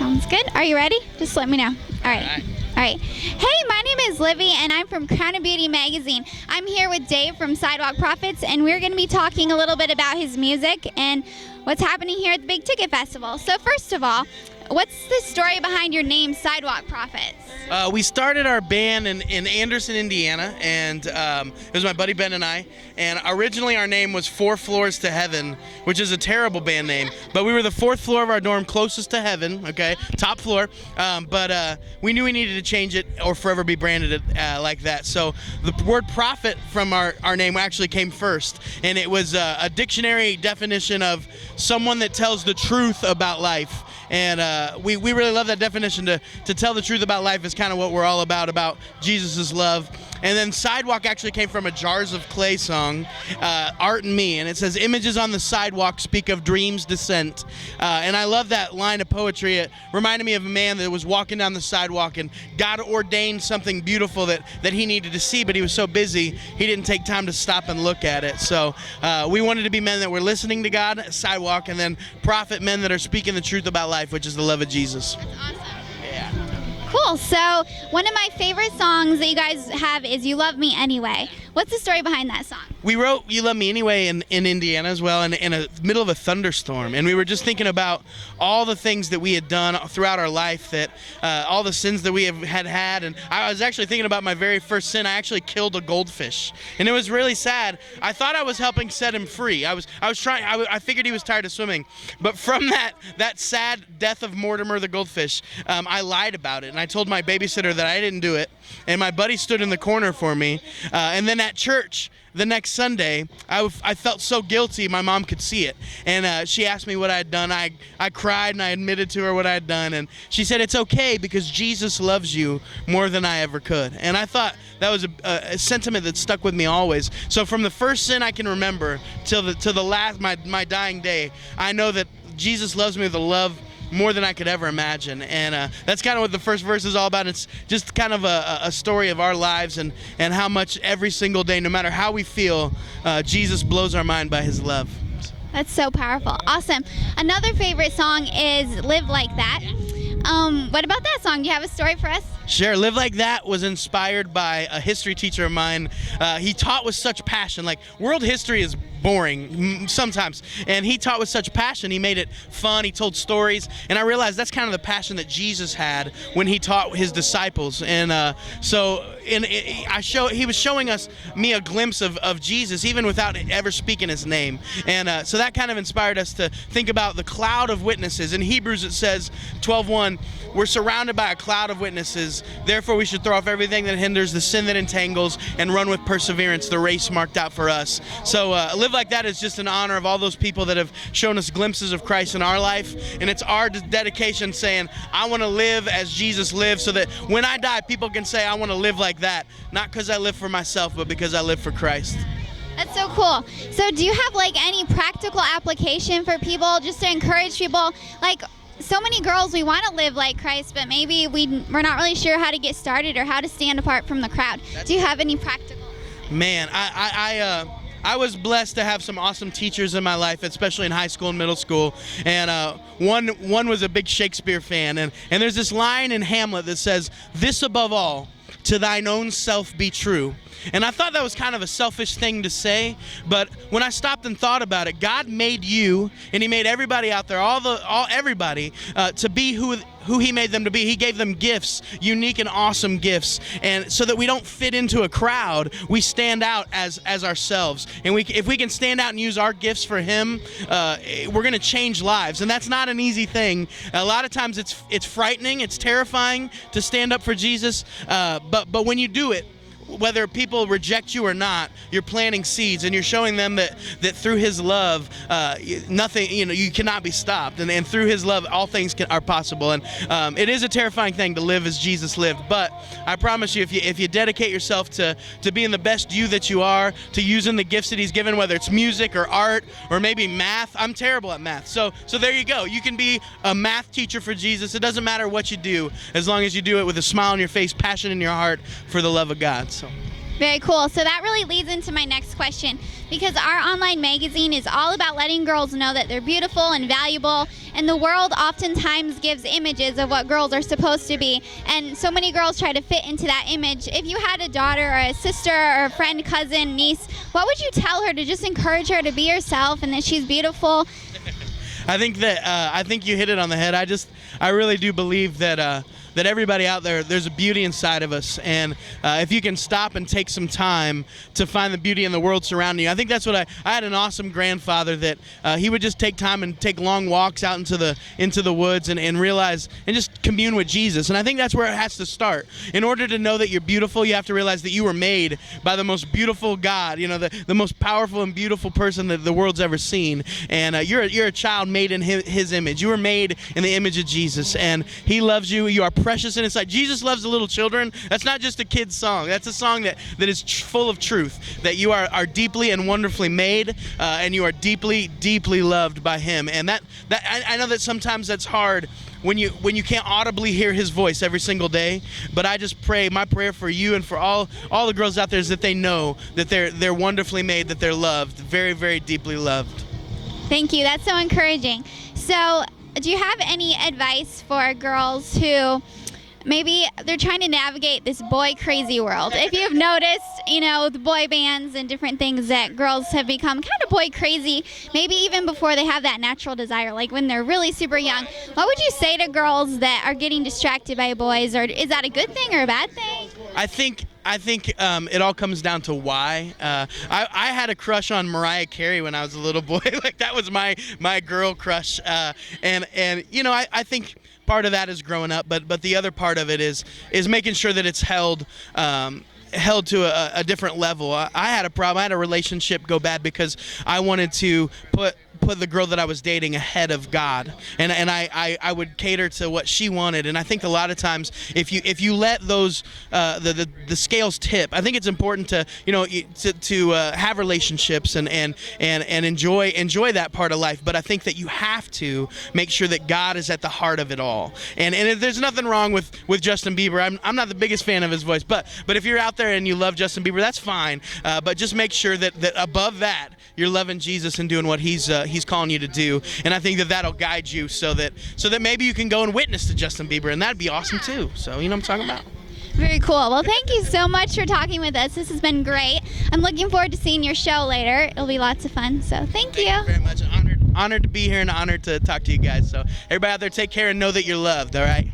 Sounds good. Are you ready? Just let me know. All right. All right. Hey, my name is Livy, and I'm from Crown of Beauty magazine. I'm here with Dave from Sidewalk Prophets, and we're going to be talking a little bit about his music and what's happening here at the Big Ticket Festival. So first of all, what's the story behind your name, Sidewalk Prophets? We started our band in Anderson, Indiana, and it was my buddy Ben and I. And originally our name was Four Floors to Heaven, which is a terrible band name. But we were the fourth floor of our dorm, closest to heaven, okay, top floor. But we knew we needed to change it or forever be branded like that. So the word prophet from our name actually came first. And it was a dictionary definition of someone that tells the truth about life. And we really love that definition. To tell the truth about life is kind of what we're all about Jesus' love. And then Sidewalk actually came from a Jars of Clay song, Art and Me. And it says, images on the sidewalk speak of dreams descent. And I love that line of poetry. It reminded me of a man that was walking down the sidewalk and God ordained something beautiful that he needed to see, but he was so busy, he didn't take time to stop and look at it. So we wanted to be men that were listening to God, Sidewalk, and then prophet men that are speaking the truth about life, which is the love of Jesus. That's awesome. Yeah. Cool. So one of my favorite songs that you guys have is You Love Me Anyway. What's the story behind that song? We wrote You Love Me Anyway in Indiana as well, in the middle of a thunderstorm. And we were just thinking about all the things that we had done throughout our life, that all the sins that we had. And I was actually thinking about my very first sin. I actually killed a goldfish. And it was really sad. I thought I was helping set him free. I was trying. I figured he was tired of swimming. But from that sad death of Mortimer the goldfish, I lied about it. And I told my babysitter that I didn't do it. And my buddy stood in the corner for me. And then at church the next Sunday, I felt so guilty my mom could see it. And she asked me what I had done. I cried and I admitted to her what I had done. And she said, it's okay because Jesus loves you more than I ever could. And I thought that was a sentiment that stuck with me always. So from the first sin I can remember till the last, my dying day, I know that Jesus loves me with a love more than I could ever imagine. And that's kind of what the first verse is all about. It's just kind of a story of our lives and how much every single day, no matter how we feel, Jesus blows our mind by his love. That's so powerful. Awesome. Another favorite song is Live Like That. What about that song? Do you have a story for us? Sure. Live Like That was inspired by a history teacher of mine. He taught with such passion. Like, world history is boring sometimes, and he taught with such passion. He made it fun. He told stories, and I realized that's kind of the passion that Jesus had when he taught his disciples. And he was showing me a glimpse of Jesus, even without ever speaking his name. And so that kind of inspired us to think about the cloud of witnesses. In Hebrews it says 12:1, we're surrounded by a cloud of witnesses. Therefore we should throw off everything that hinders, the sin that entangles, and run with perseverance the race marked out for us. So Live Like That is just in honor of all those people that have shown us glimpses of Christ in our life. And it's our dedication saying, I want to live as Jesus lived, so that when I die, people can say, I want to live like that. Not because I live for myself, but because I live for Christ. That's so cool. So do you have any practical application for people, just to encourage people? So many girls, we want to live like Christ, but maybe we're not really sure how to get started or how to stand apart from the crowd. Do you have any practical? Man, I was blessed to have some awesome teachers in my life, especially in high school and middle school. And one was a big Shakespeare fan. And there's this line in Hamlet that says, this above all, to thine own self be true. And I thought that was kind of a selfish thing to say, but when I stopped and thought about it, God made you, and he made everybody out there, everybody, to be who he made them to be. He gave them gifts, unique and awesome gifts, and so that we don't fit into a crowd, we stand out as ourselves. And if we can stand out and use our gifts for him, we're going to change lives. And that's not an easy thing. A lot of times it's frightening, it's terrifying to stand up for Jesus, but when you do it, whether people reject you or not, you're planting seeds and you're showing them that through his love, nothing, you cannot be stopped. And through his love, all things are possible. And it is a terrifying thing to live as Jesus lived. But I promise you, if you dedicate yourself to being the best you that you are, to using the gifts that he's given, whether it's music or art or maybe math. I'm terrible at math. So there you go. You can be a math teacher for Jesus. It doesn't matter what you do, as long as you do it with a smile on your face, passion in your heart for the love of God. So. Very cool. So that really leads into my next question, because our online magazine is all about letting girls know that they're beautiful and valuable, and the world oftentimes gives images of what girls are supposed to be, and so many girls try to fit into that image. If you had a daughter or a sister or a friend, cousin, niece, what would you tell her to just encourage her to be herself and that she's beautiful? I think you hit it on the head. I really do believe that everybody out there, there's a beauty inside of us, and if you can stop and take some time to find the beauty in the world surrounding you. I think that's what I had an awesome grandfather that he would just take time and take long walks out into the woods and realize and just commune with Jesus. And I think that's where it has to start. In order to know that you're beautiful, you have to realize that you were made by the most beautiful God, the most powerful and beautiful person that the world's ever seen. And you're a child made in his image. You were made in the image of Jesus, and he loves you. You are precious in his sight. Jesus loves the little children. That's not just a kid's song. That's a song that is full of truth, that you are deeply and wonderfully made, and you are deeply, deeply loved by him. And that I know that sometimes that's hard when you can't audibly hear his voice every single day, but I just pray, my prayer for you and for all the girls out there is that they know that they're wonderfully made, that they're loved, very, very deeply loved. Thank you. That's so encouraging. So, do you have any advice for girls who maybe they're trying to navigate this boy crazy world? If you've noticed, the boy bands and different things, that girls have become kind of boy crazy, maybe even before they have that natural desire, like when they're really super young. What would you say to girls that are getting distracted by boys, or is that a good thing or a bad thing? I think it all comes down to why. I had a crush on Mariah Carey when I was a little boy. Like, that was my girl crush. And I think part of that is growing up, but the other part of it is making sure that it's held to a different level. I had a problem. I had a relationship go bad because I wanted to put the girl that I was dating ahead of God, and I would cater to what she wanted. And I think a lot of times if you let those the scales tip, I think it's important to have relationships and enjoy that part of life. But I think that you have to make sure that God is at the heart of it all. And there's nothing wrong with Justin Bieber. I'm not the biggest fan of his voice, but if you're out there and you love Justin Bieber, that's fine. But just make sure that above that, you're loving Jesus and doing what he's calling you to do. And I think that'll guide you so that maybe you can go and witness to Justin Bieber, and that'd be awesome too. So you know what I'm talking about. Very cool. Well, thank you so much for talking with us. This has been great. I'm looking forward to seeing your show later. It'll be lots of fun. So thank you. Thank you very much. Honored to be here and honored to talk to you guys. So everybody out there, take care and know that you're loved. All right.